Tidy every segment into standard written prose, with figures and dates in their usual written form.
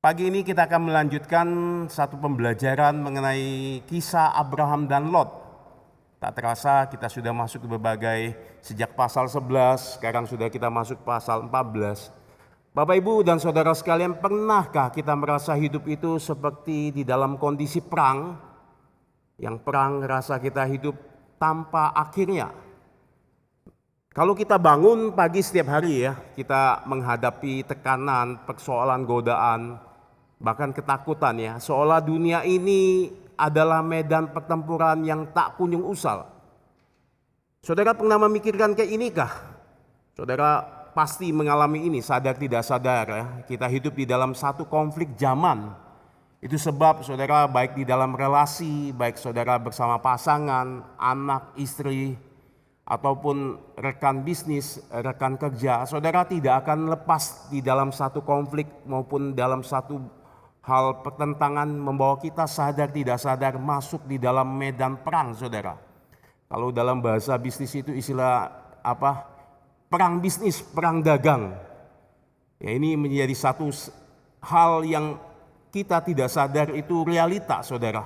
Pagi ini kita akan melanjutkan satu pembelajaran mengenai kisah Abraham dan Lot. Tak terasa kita sudah masuk ke berbagai, sejak pasal 11, sekarang sudah kita masuk pasal 14. Bapak Ibu dan Saudara sekalian, pernahkah kita merasa hidup itu seperti di dalam kondisi perang? Yang perang rasa kita hidup tanpa akhirnya. Kalau kita bangun pagi setiap hari ya, kita menghadapi tekanan, persoalan, godaan, bahkan ketakutan ya, seolah dunia ini adalah medan pertempuran yang tak kunjung usal. Saudara pernah memikirkan kayak inikah? Saudara pasti mengalami ini, sadar tidak sadar ya. Kita hidup di dalam satu konflik zaman. Itu sebab saudara baik di dalam relasi, baik saudara bersama pasangan, anak, istri, ataupun rekan bisnis, rekan kerja, saudara tidak akan lepas di dalam satu konflik maupun dalam satu hal pertentangan membawa kita sadar tidak sadar masuk di dalam medan perang, saudara. Kalau dalam bahasa bisnis itu istilah apa? Perang bisnis, perang dagang. Ya, ini menjadi satu hal yang kita tidak sadar itu realita, saudara.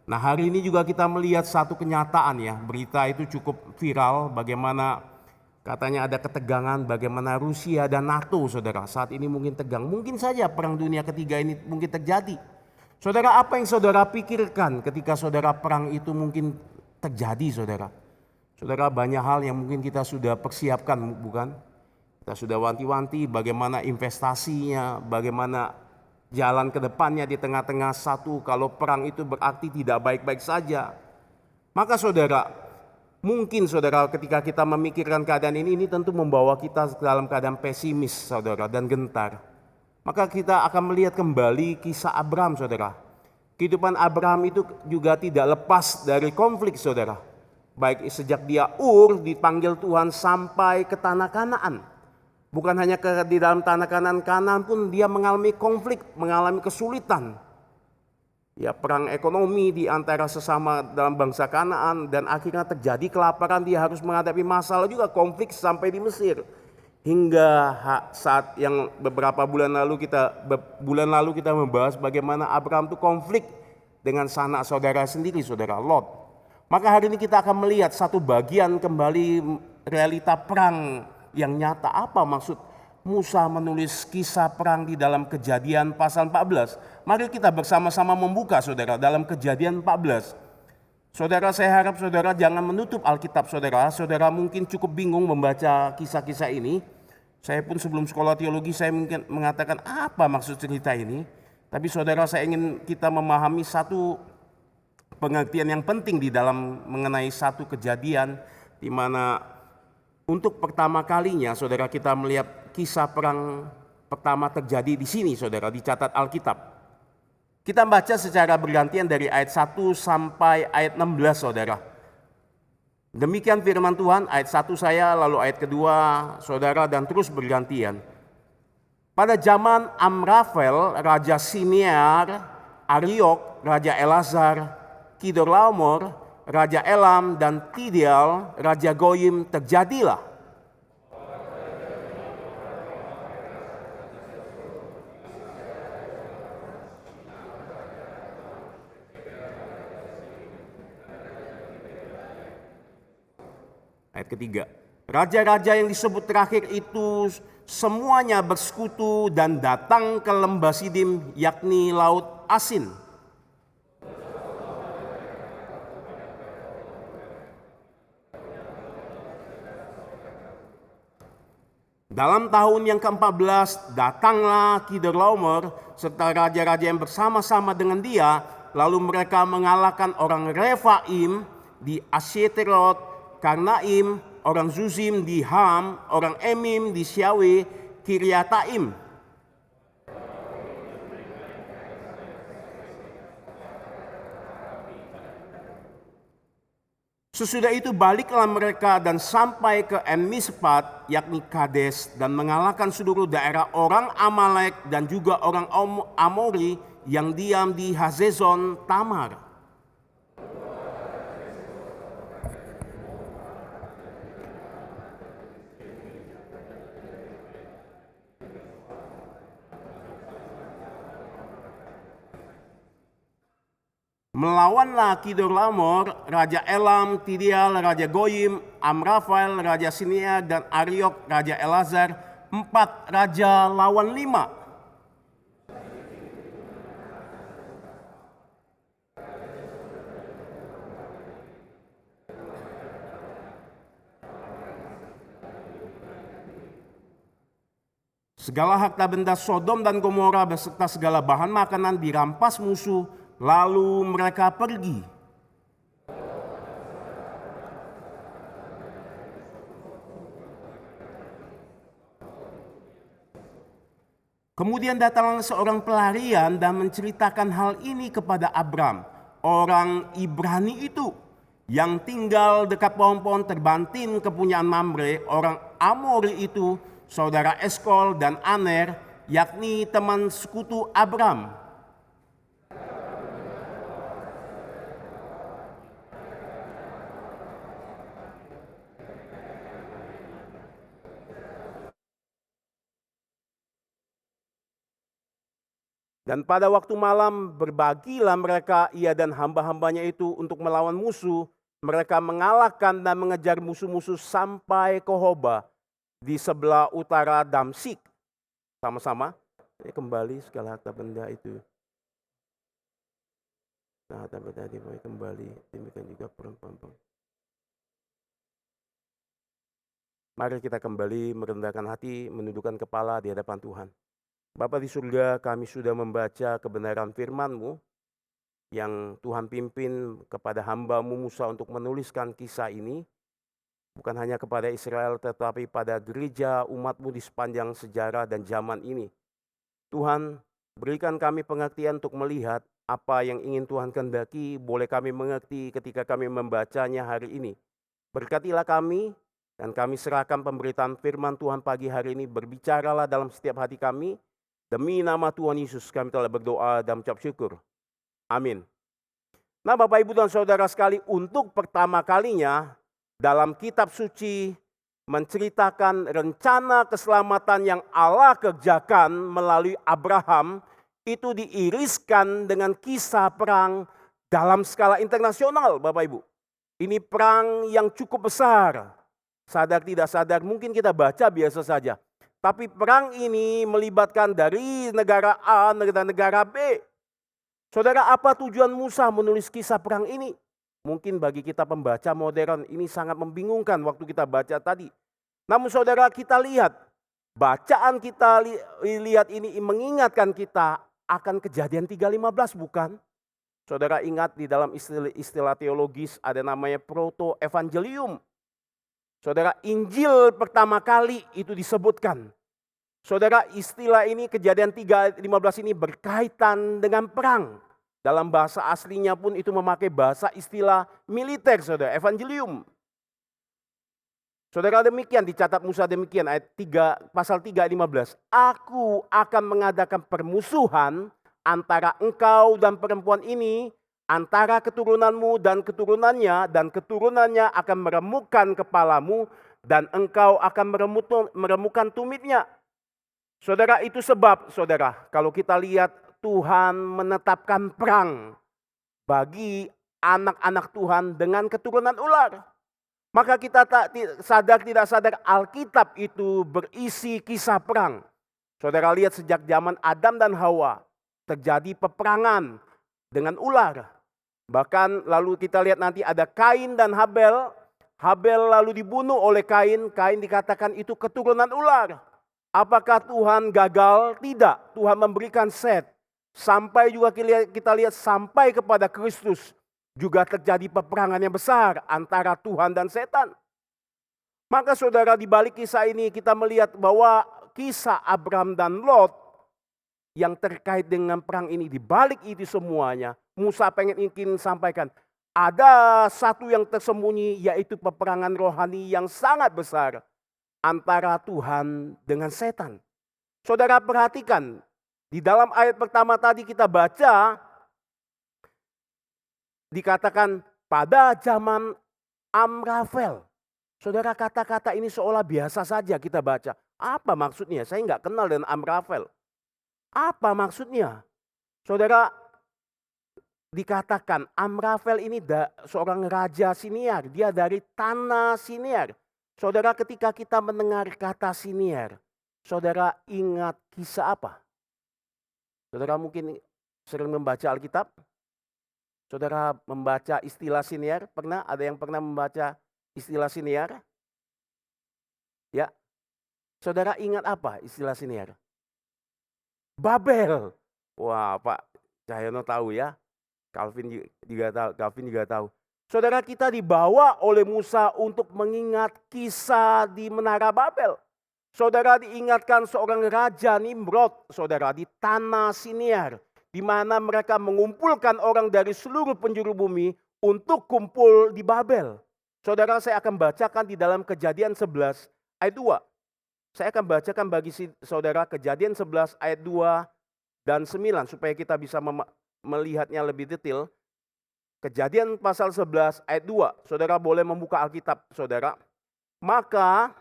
Nah, hari ini juga kita melihat satu kenyataan ya, berita itu cukup viral bagaimana katanya ada ketegangan, bagaimana Rusia dan NATO, saudara, saat ini mungkin tegang. Mungkin saja perang dunia ketiga ini mungkin terjadi. Saudara, apa yang saudara pikirkan ketika saudara perang itu mungkin terjadi, saudara? Saudara, banyak hal yang mungkin kita sudah persiapkan, bukan? Kita sudah wanti-wanti bagaimana investasinya, bagaimana jalan ke depannya di tengah-tengah satu kalau perang itu berarti tidak baik-baik saja. Maka saudara, mungkin saudara ketika kita memikirkan keadaan ini tentu membawa kita dalam keadaan pesimis, saudara, dan gentar. Maka kita akan melihat kembali kisah Abraham, saudara. Kehidupan Abraham itu juga tidak lepas dari konflik, saudara. Baik sejak dia dipanggil Tuhan sampai ke tanah Kanaan. Bukan hanya di dalam tanah Kanaan pun dia mengalami konflik, mengalami kesulitan. Ya, perang ekonomi di antara sesama dalam bangsa Kanaan dan akhirnya terjadi kelaparan, dia harus menghadapi masalah juga konflik sampai di Mesir. Hingga saat yang beberapa bulan lalu kita membahas bagaimana Abraham itu konflik dengan sanak saudara sendiri, saudara Lot. Maka hari ini kita akan melihat satu bagian kembali realita perang yang nyata. Apa maksud Musa menulis kisah perang di dalam Kejadian pasal 14? Mari kita bersama-sama membuka, saudara, dalam Kejadian 14. Saudara, saya harap saudara jangan menutup Alkitab saudara. Saudara mungkin cukup bingung membaca kisah-kisah ini. Saya pun sebelum sekolah teologi saya mungkin mengatakan apa maksud cerita ini. Tapi saudara, saya ingin kita memahami satu pengertian yang penting di dalam mengenai satu kejadian di mana untuk pertama kalinya saudara kita melihat kisah perang pertama terjadi di sini, saudara, dicatat Alkitab. Kita baca secara bergantian dari ayat 1 sampai ayat 16, saudara. Demikian firman Tuhan, ayat 1 saya, lalu ayat kedua saudara, dan terus bergantian. Pada zaman Amrafel, Raja Sinear, Ariok, Raja Elazar, Kidorlaomer, Raja Elam, dan Tidial, Raja Goyim, terjadilah ayat ketiga. Raja-raja yang disebut terakhir itu semuanya bersekutu dan datang ke lembah Sidim, yakni Laut Asin. Dalam tahun yang ke-14 datanglah Kidorlaomer serta raja-raja yang bersama-sama dengan dia, lalu mereka mengalahkan orang Refaim di Asyeterot, Karnaim, orang Zuzim di Ham, orang Emim di Syawe, Kiryataim. Sesudah itu baliklah mereka dan sampai ke En-Mispat, yakni Kades, dan mengalahkan seluruh daerah orang Amalek dan juga orang Amori yang diam di Hazezon Tamar. Melawanlah Kedorlaomer, Raja Elam, Tidial, Raja Goyim, Amraphel, Raja Sinear, dan Ariok, Raja Elazar. 4 raja lawan 5. Segala harta benda Sodom dan Gomora beserta segala bahan makanan dirampas musuh, lalu mereka pergi. Kemudian datanglah seorang pelarian dan menceritakan hal ini kepada Abram, orang Ibrani itu, yang tinggal dekat pohon-pohon terbantin kepunyaan Mamre, orang Amori itu, saudara Eskol dan Aner, yakni teman sekutu Abram. Dan pada waktu malam berbagilah mereka, ia dan hamba-hambanya itu, untuk melawan musuh. Mereka mengalahkan dan mengejar musuh-musuh sampai ke Hoba di sebelah utara Damsik. Sama-sama kembali segala harta benda itu. Harta benda dimulai kembali, demikian juga perempuan. Mari kita kembali merendahkan hati, menundukkan kepala di hadapan Tuhan. Bapa di surga, kami sudah membaca kebenaran firman-Mu yang Tuhan pimpin kepada hamba-Mu Musa untuk menuliskan kisah ini. Bukan hanya kepada Israel, tetapi pada gereja umat-Mu di sepanjang sejarah dan zaman ini. Tuhan, berikan kami pengertian untuk melihat apa yang ingin Tuhan kehendaki, boleh kami mengerti ketika kami membacanya hari ini. Berkatilah kami, dan kami serahkan pemberitaan firman Tuhan pagi hari ini. Berbicaralah dalam setiap hati kami. Demi nama Tuhan Yesus kami telah berdoa dan mengucap syukur. Amin. Nah Bapak Ibu dan Saudara sekali, untuk pertama kalinya dalam kitab suci menceritakan rencana keselamatan yang Allah kerjakan melalui Abraham, itu diiriskan dengan kisah perang dalam skala internasional Bapak Ibu. Ini perang yang cukup besar. Sadar tidak sadar mungkin kita baca biasa saja. Tapi perang ini melibatkan dari negara A dan negara B. Saudara, apa tujuan Musa menulis kisah perang ini? Mungkin bagi kita pembaca modern ini sangat membingungkan waktu kita baca tadi. Namun saudara, kita lihat, bacaan kita lihat ini mengingatkan kita akan kejadian 3:15 bukan? Saudara ingat di dalam istilah teologis ada namanya proto-evangelium. Saudara, Injil pertama kali itu disebutkan. Saudara, istilah ini kejadian 3:15 ini berkaitan dengan perang. Dalam bahasa aslinya pun itu memakai bahasa istilah militer, saudara, evangelium. Saudara, demikian dicatat Musa demikian ayat 3 pasal 3:15. Aku akan mengadakan permusuhan antara engkau dan perempuan ini, antara keturunanmu dan keturunannya, dan keturunannya akan meremukkan kepalamu, dan engkau akan meremukkan tumitnya. Saudara, itu sebab, saudara, kalau kita lihat Tuhan menetapkan perang bagi anak-anak Tuhan dengan keturunan ular. Maka kita tak sadar tidak sadar Alkitab itu berisi kisah perang. Saudara lihat sejak zaman Adam dan Hawa terjadi peperangan dengan ular. Bahkan lalu kita lihat nanti ada Kain dan Habel. Habel lalu dibunuh oleh Kain. Kain dikatakan itu keturunan ular. Apakah Tuhan gagal? Tidak. Tuhan memberikan Set. Sampai juga kita lihat sampai kepada Kristus. Juga terjadi peperangan yang besar antara Tuhan dan setan. Maka saudara, di balik kisah ini kita melihat bahwa kisah Abram dan Lot yang terkait dengan perang ini, di balik itu semuanya Musa ingin sampaikan, ada satu yang tersembunyi, yaitu peperangan rohani yang sangat besar antara Tuhan dengan setan. Saudara perhatikan, di dalam ayat pertama tadi kita baca, dikatakan pada zaman Amraphel. Saudara, kata-kata ini seolah biasa saja kita baca. Apa maksudnya? Saya nggak kenal dengan Amraphel. Apa maksudnya? Saudara, dikatakan Amrafel ini seorang raja Siniar, dia dari tanah Siniar. Saudara, ketika kita mendengar kata Siniar, saudara ingat kisah apa? Saudara mungkin sering membaca Alkitab. Saudara membaca istilah Siniar, pernah? Ada yang pernah membaca istilah Siniar? Ya. Saudara ingat apa istilah Siniar? Babel. Wah, Pak Cahyono tahu ya. Calvin juga tahu. Saudara, kita dibawa oleh Musa untuk mengingat kisah di Menara Babel. Saudara, diingatkan seorang raja Nimrod, saudara, di tanah Siniar, di mana mereka mengumpulkan orang dari seluruh penjuru bumi untuk kumpul di Babel. Saudara, saya akan bacakan di dalam Kejadian 11 ayat 2. Saya akan bacakan bagi saudara Kejadian 11 ayat 2 dan 9 supaya kita bisa melihatnya lebih detail. Kejadian pasal 11 ayat 2. Saudara boleh membuka Alkitab, saudara. Maka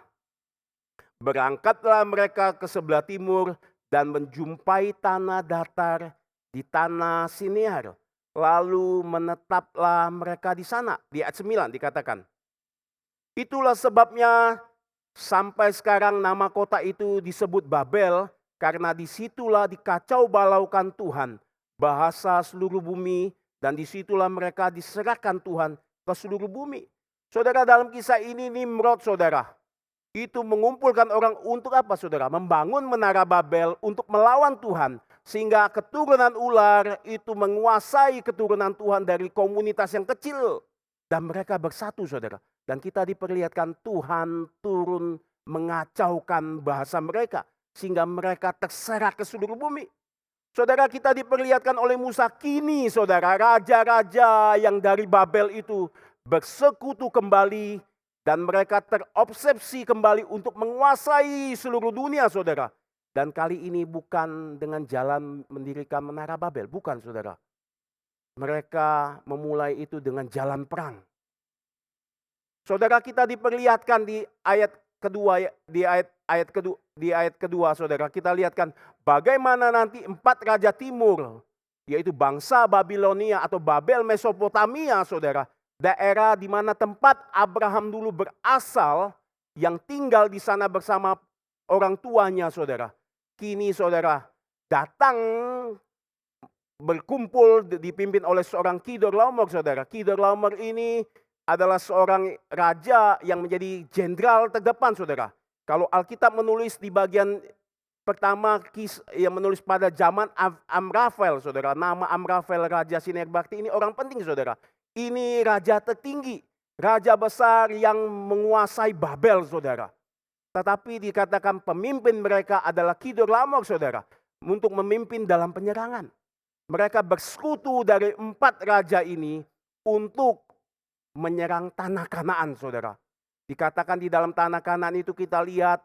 berangkatlah mereka ke sebelah timur dan menjumpai tanah datar di tanah Siniar. Lalu menetaplah mereka di sana. Di ayat 9 dikatakan. Itulah sebabnya sampai sekarang nama kota itu disebut Babel, karena disitulah dikacau balaukan Tuhan bahasa seluruh bumi, dan disitulah mereka diserahkan Tuhan ke seluruh bumi. Saudara, dalam kisah ini Nimrod, saudara, itu mengumpulkan orang untuk apa, saudara? Membangun menara Babel untuk melawan Tuhan. Sehingga keturunan ular itu menguasai keturunan Tuhan dari komunitas yang kecil. Dan mereka bersatu, saudara. Dan kita diperlihatkan Tuhan turun mengacaukan bahasa mereka. Sehingga mereka terserak ke seluruh bumi. Saudara, kita diperlihatkan oleh Musa kini, saudara, raja-raja yang dari Babel itu bersekutu kembali dan mereka terobsesi kembali untuk menguasai seluruh dunia, saudara. Dan kali ini bukan dengan jalan mendirikan menara Babel, bukan, saudara. Mereka memulai itu dengan jalan perang. Saudara, kita diperlihatkan di ayat kedua, di ayat kedua, saudara, kita lihatkan bagaimana nanti 4 raja timur, yaitu bangsa Babilonia atau Babel Mesopotamia, saudara, daerah di mana tempat Abraham dulu berasal, yang tinggal di sana bersama orang tuanya, saudara. Kini, saudara, datang berkumpul dipimpin oleh seorang Kedorlaomer, saudara. Kedorlaomer ini adalah seorang raja yang menjadi jenderal terdepan, saudara. Kalau Alkitab menulis di bagian pertama yang menulis pada zaman Amrafel, saudara. Nama Amrafel Raja Siniar Bakti ini orang penting, saudara. Ini raja tertinggi, raja besar yang menguasai Babel, saudara. Tetapi dikatakan pemimpin mereka adalah Kedorlaomer, saudara. Untuk memimpin dalam penyerangan. Mereka bersekutu dari 4 raja ini untuk menyerang tanah Kanaan, saudara. Dikatakan di dalam tanah Kanaan itu kita lihat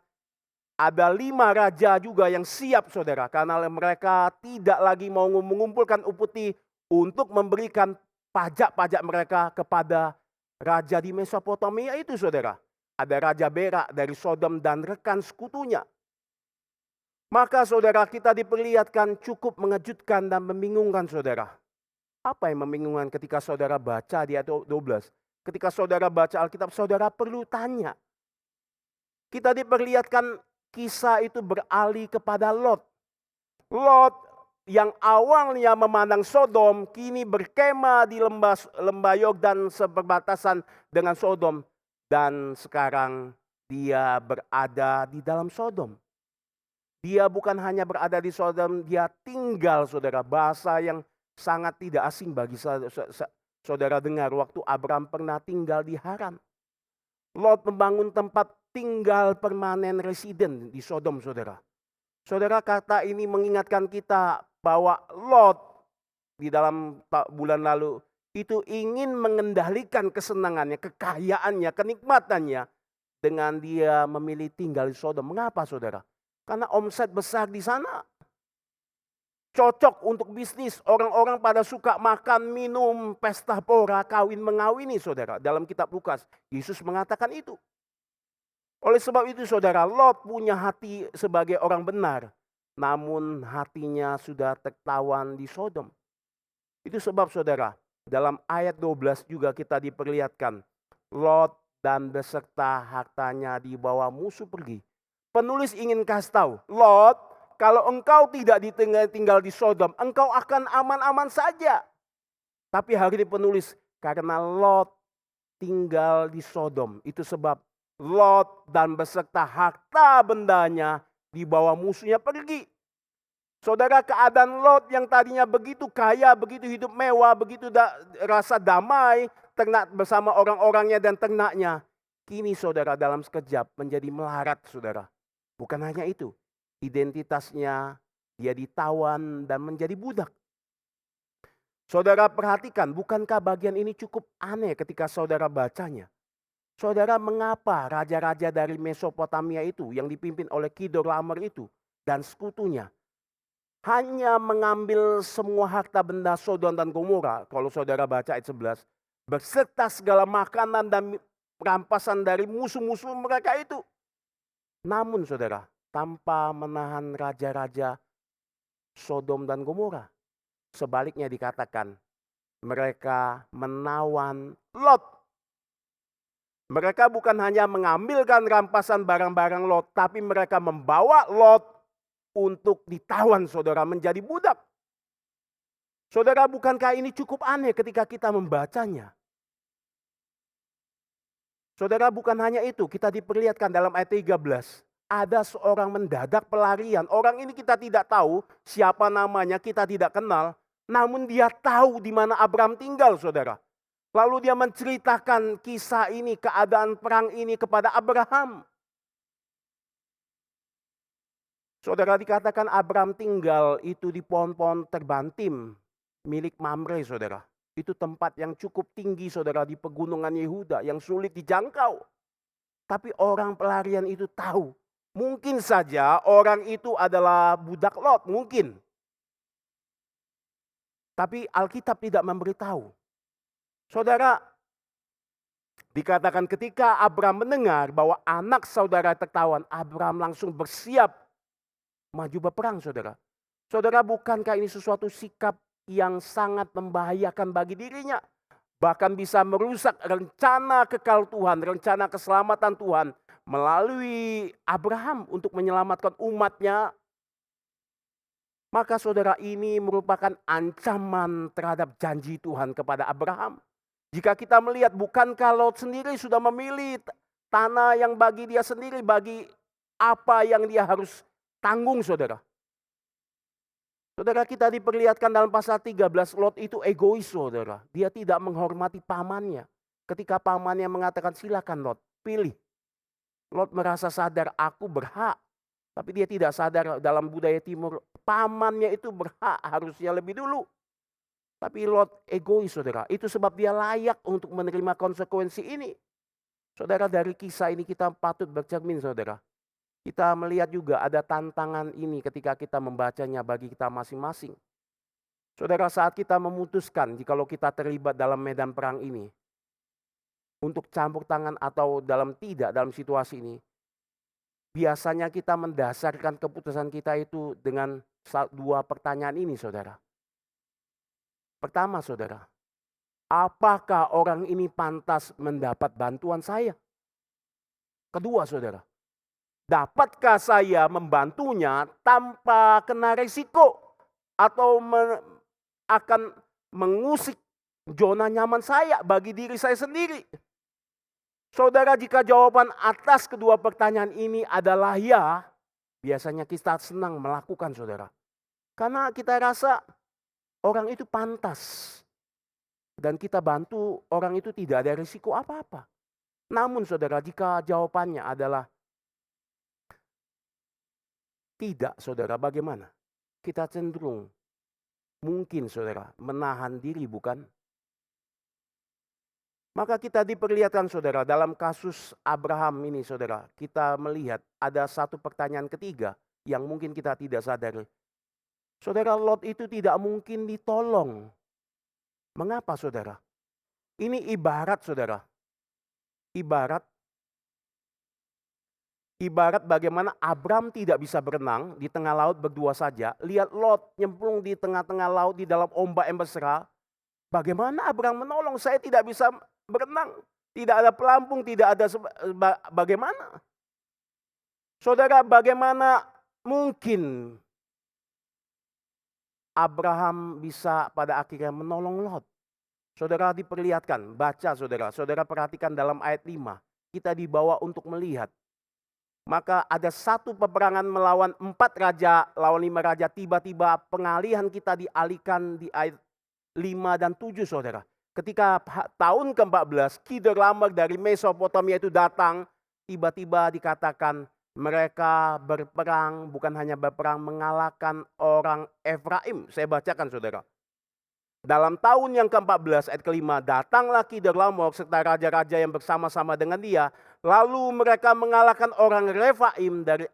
ada 5 raja juga yang siap, saudara. Karena mereka tidak lagi mau mengumpulkan upeti untuk memberikan pajak-pajak mereka kepada raja di Mesopotamia itu, saudara. Ada Raja Berak dari Sodom dan rekan sekutunya. Maka saudara, kita diperlihatkan cukup mengejutkan dan membingungkan, saudara. Apa yang membingungkan ketika saudara baca di ayat 12? Ketika saudara baca Alkitab, saudara perlu tanya. Kita diperlihatkan kisah itu beralih kepada Lot. Lot yang awalnya memandang Sodom, kini berkemah di lembah Yordan seperbatasan dengan Sodom. Dan sekarang dia berada di dalam Sodom. Dia bukan hanya berada di Sodom, dia tinggal, saudara. Bahasa yang sangat tidak asing bagi saudara dengar waktu Abraham pernah tinggal di Haran. Lot membangun tempat tinggal permanen residen di Sodom, saudara. Saudara, kata ini mengingatkan kita bahwa Lot di dalam bulan lalu itu ingin mengendalikan kesenangannya, kekayaannya, kenikmatannya dengan dia memilih tinggal di Sodom. Mengapa, saudara? Karena omset besar di sana. Cocok untuk bisnis. Orang-orang pada suka makan, minum, pesta pora, kawin mengawini, saudara. Dalam kitab Lukas, Yesus mengatakan itu. Oleh sebab itu, saudara, Lot punya hati sebagai orang benar. Namun hatinya sudah tertawan di Sodom. Itu sebab saudara, dalam ayat 12 juga kita diperlihatkan, Lot dan beserta hartanya dibawa musuh pergi. Penulis ingin kasih tahu, Lot, kalau engkau tidak tinggal di Sodom, engkau akan aman-aman saja. Tapi hari ini penulis, karena Lot tinggal di Sodom, itu sebab Lot dan beserta harta bendanya dibawa musuhnya pergi. Saudara, keadaan Lot yang tadinya begitu kaya, begitu hidup mewah, begitu rasa damai, ternak bersama orang-orangnya dan ternaknya. Kini saudara dalam sekejap menjadi melarat saudara. Bukan hanya itu, identitasnya dia ditawan dan menjadi budak. Saudara perhatikan, bukankah bagian ini cukup aneh ketika saudara bacanya? Saudara, mengapa raja-raja dari Mesopotamia itu yang dipimpin oleh Kidorlaomer itu dan sekutunya hanya mengambil semua harta benda Sodom dan Gomora, kalau saudara baca ayat 11, beserta segala makanan dan rampasan dari musuh-musuh mereka itu. Namun saudara, tanpa menahan raja-raja Sodom dan Gomora. Sebaliknya dikatakan, mereka menawan Lot. Mereka bukan hanya mengambilkan rampasan barang-barang Lot, tapi mereka membawa Lot untuk ditawan saudara menjadi budak. Saudara, bukankah ini cukup aneh ketika kita membacanya? Saudara, bukan hanya itu, kita diperlihatkan dalam ayat 13. Ada seorang mendadak pelarian. Orang ini kita tidak tahu siapa namanya, kita tidak kenal. Namun dia tahu di mana Abraham tinggal saudara. Lalu dia menceritakan kisah ini, keadaan perang ini kepada Abraham. Saudara, dikatakan Abraham tinggal itu di pohon-pohon terbantim milik Mamre saudara. Itu tempat yang cukup tinggi saudara di pegunungan Yehuda yang sulit dijangkau. Tapi orang pelarian itu tahu. Mungkin saja orang itu adalah budak Lot, mungkin. Tapi Alkitab tidak memberitahu. Saudara, dikatakan ketika Abraham mendengar bahwa anak saudara tertawan, Abraham langsung bersiap maju berperang saudara. Saudara, bukankah ini sesuatu sikap yang sangat membahayakan bagi dirinya? Bahkan bisa merusak rencana kekal Tuhan, rencana keselamatan Tuhan melalui Abraham untuk menyelamatkan umatnya. Maka saudara, ini merupakan ancaman terhadap janji Tuhan kepada Abraham. Jika kita melihat, bukankah Lot sendiri sudah memilih tanah yang bagi dia sendiri, bagi apa yang dia harus tanggung saudara. Saudara, kita diperlihatkan dalam pasal 13, Lot itu egois saudara. Dia tidak menghormati pamannya. Ketika pamannya mengatakan silakan Lot, pilih. Lot merasa sadar aku berhak. Tapi dia tidak sadar dalam budaya timur, pamannya itu berhak harusnya lebih dulu. Tapi Lot egois saudara. Itu sebab dia layak untuk menerima konsekuensi ini. Saudara, dari kisah ini kita patut bercermin saudara. Kita melihat juga ada tantangan ini ketika kita membacanya bagi kita masing-masing. Saudara, saat kita memutuskan jikalau kita terlibat dalam medan perang ini, untuk campur tangan atau dalam situasi ini, biasanya kita mendasarkan keputusan kita itu dengan dua pertanyaan ini saudara. Pertama saudara, apakah orang ini pantas mendapat bantuan saya? Kedua saudara, dapatkah saya membantunya tanpa kena risiko atau akan mengusik zona nyaman saya bagi diri saya sendiri? Saudara, jika jawaban atas kedua pertanyaan ini adalah ya, biasanya kita senang melakukan saudara. Karena kita rasa orang itu pantas dan kita bantu orang itu tidak ada risiko apa-apa. Namun saudara, jika jawabannya adalah tidak saudara, bagaimana? Kita cenderung mungkin saudara menahan diri bukan? Maka kita diperlihatkan saudara dalam kasus Abraham ini saudara. Kita melihat ada satu pertanyaan ketiga yang mungkin kita tidak sadari. Saudara, Lot itu tidak mungkin ditolong. Mengapa saudara? Ini ibarat saudara. Ibarat bagaimana Abraham tidak bisa berenang di tengah laut berdua saja. Lihat Lot nyemplung di tengah-tengah laut di dalam ombak yang besar. Bagaimana Abraham menolong? Saya tidak bisa berenang. Tidak ada pelampung, tidak ada bagaimana? Saudara, bagaimana mungkin Abraham bisa pada akhirnya menolong Lot? Saudara diperlihatkan, baca saudara. Saudara perhatikan dalam ayat 5. Kita dibawa untuk melihat. Maka ada satu peperangan melawan 4 raja, lawan 5 raja. Tiba-tiba pengalihan kita dialihkan di ayat 5 dan 7 saudara. Ketika tahun ke-14, Kedorlaomer dari Mesopotamia itu datang. Tiba-tiba dikatakan mereka berperang, bukan hanya berperang, mengalahkan orang Efraim. Saya bacakan saudara. Dalam tahun yang ke-14 ayat ke-5, datanglah Kedorlaomer serta raja-raja yang bersama-sama dengan dia. Lalu mereka mengalahkan orang Refaim dari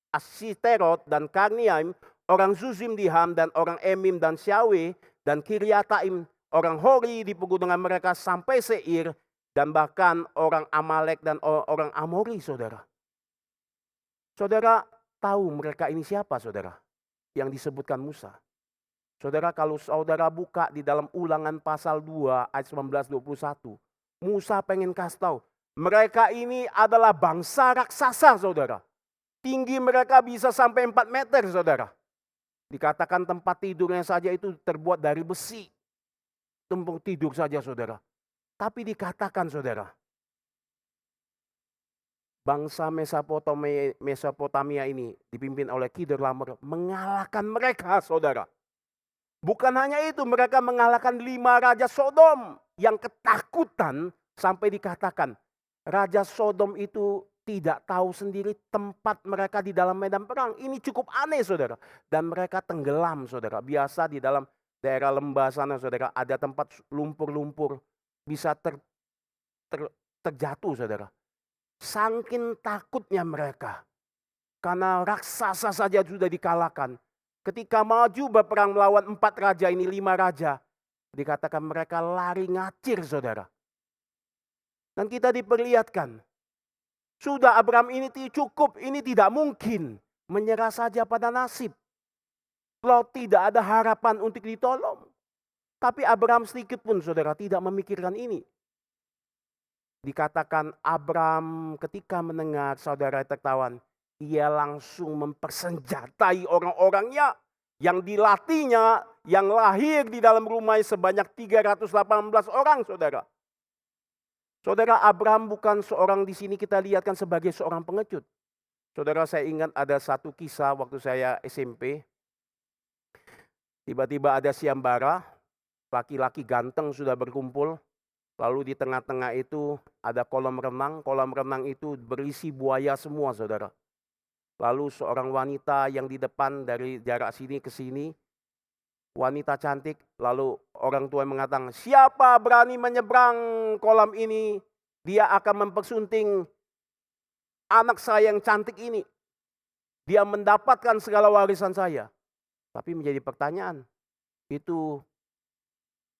Asiterot dan Karniaim, orang Zuzim di Ham dan orang Emim dan Syawe dan Kiryataim, orang Hori di pegunungan mereka sampai Seir, dan bahkan orang Amalek dan orang Amori saudara. Saudara tahu mereka ini siapa saudara? Yang disebutkan Musa. Saudara, kalau saudara buka di dalam Ulangan pasal 2 ayat 19-21. Musa pengen kasih tahu. Mereka ini adalah bangsa raksasa saudara. Tinggi mereka bisa sampai 4 meter saudara. Dikatakan tempat tidurnya saja itu terbuat dari besi. Tempat tidur saja saudara. Tapi dikatakan saudara. Bangsa Mesopotamia ini dipimpin oleh Kedorlaomer mengalahkan mereka saudara. Bukan hanya itu, mereka mengalahkan 5 raja Sodom yang ketakutan sampai dikatakan raja Sodom itu tidak tahu sendiri tempat mereka di dalam medan perang. Ini cukup aneh saudara. Dan mereka tenggelam saudara. Biasa di dalam daerah lembah sana saudara ada tempat lumpur-lumpur bisa terjatuh saudara. Saking takutnya mereka. Karena raksasa saja sudah dikalahkan. Ketika maju berperang melawan 4 raja ini, 5 raja. Dikatakan mereka lari ngacir saudara. Dan kita diperlihatkan. Sudah Abraham ini cukup, ini tidak mungkin. Menyerah saja pada nasib. Lot tidak ada harapan untuk ditolong. Tapi Abraham sedikit pun saudara tidak memikirkan ini. Dikatakan Abraham ketika mendengar saudara tertawan, ia langsung mempersenjatai orang-orangnya yang dilatihnya, yang lahir di dalam rumahnya sebanyak 318 orang saudara. Saudara, Abraham bukan seorang di sini kita lihatkan sebagai seorang pengecut. Saudara, saya ingat ada satu kisah waktu saya SMP. Tiba-tiba ada siambara, laki-laki ganteng sudah berkumpul. Lalu di tengah-tengah itu ada kolam renang itu berisi buaya semua saudara. Lalu seorang wanita yang di depan dari jarak sini ke sini, wanita cantik, lalu orang tua mengatakan, siapa berani menyeberang kolam ini, dia akan mempersunting anak saya yang cantik ini. Dia mendapatkan segala warisan saya. Tapi menjadi pertanyaan, itu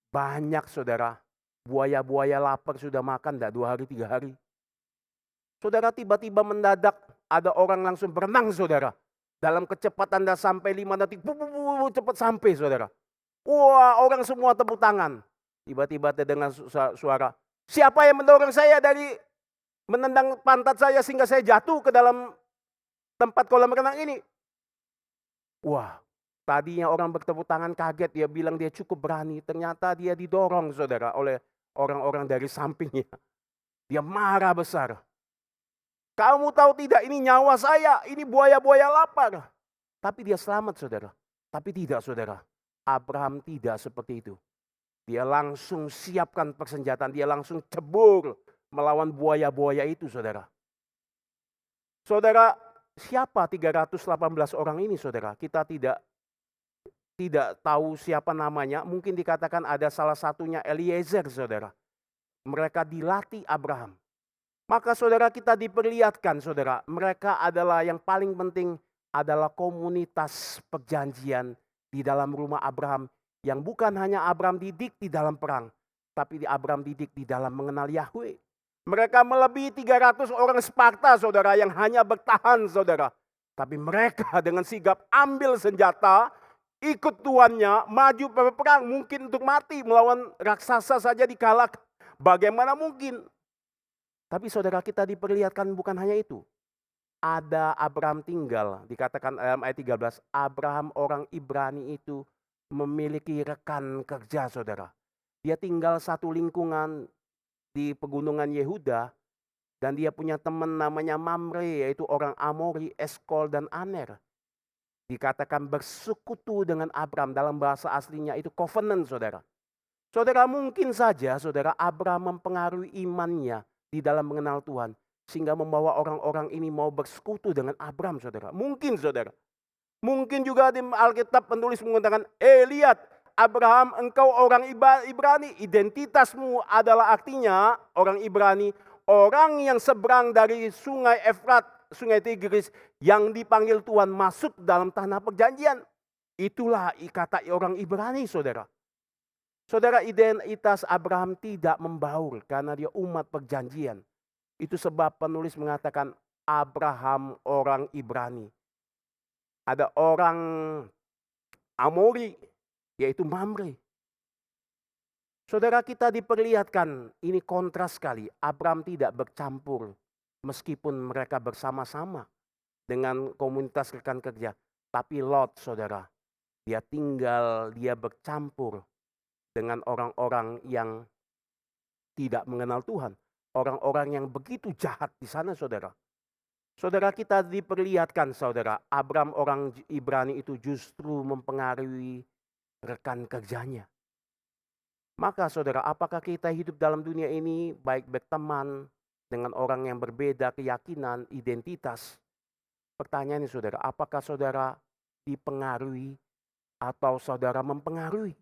banyak saudara. Buaya-buaya lapar sudah makan enggak 2 hari 3 hari. Saudara, tiba-tiba mendadak ada orang langsung berenang saudara. Dalam kecepatan dah sampai 5 detik, cepat sampai saudara. Wah, orang semua tepuk tangan. Tiba-tiba terdengar suara, siapa yang mendorong saya dari menendang pantat saya sehingga saya jatuh ke dalam tempat kolam renang ini? Wah, tadinya orang bertepuk tangan kaget, dia bilang dia cukup berani. Ternyata dia didorong saudara oleh orang-orang dari sampingnya. Dia marah besar. Kamu tahu tidak, ini nyawa saya, ini buaya-buaya lapar. Tapi dia selamat saudara. Tapi tidak saudara, Abraham tidak seperti itu. Dia langsung siapkan persenjataan, dia langsung cebur melawan buaya-buaya itu saudara. Saudara, siapa 318 orang ini saudara? Kita tidak tahu siapa namanya, mungkin dikatakan ada salah satunya Eliezer saudara. Mereka dilatih Abraham. Maka saudara kita diperlihatkan saudara, mereka adalah yang paling penting adalah komunitas perjanjian di dalam rumah Abraham. Yang bukan hanya Abraham didik di dalam perang, tapi Abraham didik di dalam mengenal Yahweh. Mereka melebihi 300 orang Sparta saudara yang hanya bertahan saudara. Tapi mereka dengan sigap ambil senjata, ikut tuannya, maju berperang, mungkin untuk mati, melawan raksasa saja dikalahkan. Bagaimana mungkin? Tapi saudara, kita diperlihatkan bukan hanya itu. Ada Abraham tinggal, dikatakan dalam ayat 13, Abraham orang Ibrani itu memiliki rekan kerja, saudara. Dia tinggal satu lingkungan di pegunungan Yehuda, dan dia punya teman namanya Mamre, yaitu orang Amori, Eskol, dan Aner. Dikatakan bersekutu dengan Abraham, dalam bahasa aslinya itu covenant, saudara. Saudara, mungkin saja saudara Abraham mempengaruhi imannya di dalam mengenal Tuhan, sehingga membawa orang-orang ini mau bersekutu dengan Abraham, saudara. Mungkin, saudara. Mungkin juga di Alkitab penulis mengatakan, lihat Abraham, engkau orang Ibrani, identitasmu adalah artinya orang Ibrani, orang yang seberang dari sungai Efrat, sungai Tigris, yang dipanggil Tuhan masuk dalam tanah perjanjian. Itulah kata orang Ibrani, saudara. Saudara, identitas Abraham tidak membaur karena dia umat perjanjian. Itu sebab penulis mengatakan Abraham orang Ibrani. Ada orang Amori, yaitu Mamre. Saudara, kita diperlihatkan ini kontras sekali. Abraham tidak bercampur meskipun mereka bersama-sama dengan komunitas rekan kerja. Tapi Lot, saudara, dia tinggal, dia bercampur dengan orang-orang yang tidak mengenal Tuhan. Orang-orang yang begitu jahat di sana, saudara. Saudara, kita diperlihatkan, saudara, Abraham orang Ibrani itu justru mempengaruhi rekan kerjanya. Maka saudara, apakah kita hidup dalam dunia ini baik berteman dengan orang yang berbeda keyakinan, identitas? Pertanyaannya saudara, apakah saudara dipengaruhi atau saudara mempengaruhi?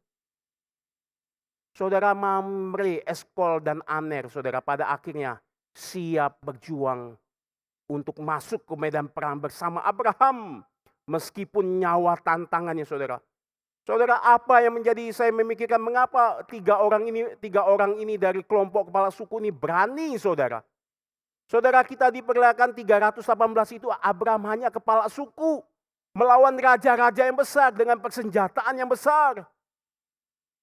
Saudara Mamre, Eskol, dan Aner, saudara, pada akhirnya siap berjuang untuk masuk ke medan perang bersama Abraham. Meskipun nyawa tantangannya, saudara. Saudara, apa yang menjadi saya memikirkan mengapa tiga orang ini dari kelompok kepala suku ini berani, saudara. Saudara, kita diperlihatkan 318 itu Abraham hanya kepala suku. Melawan raja-raja yang besar dengan persenjataan yang besar.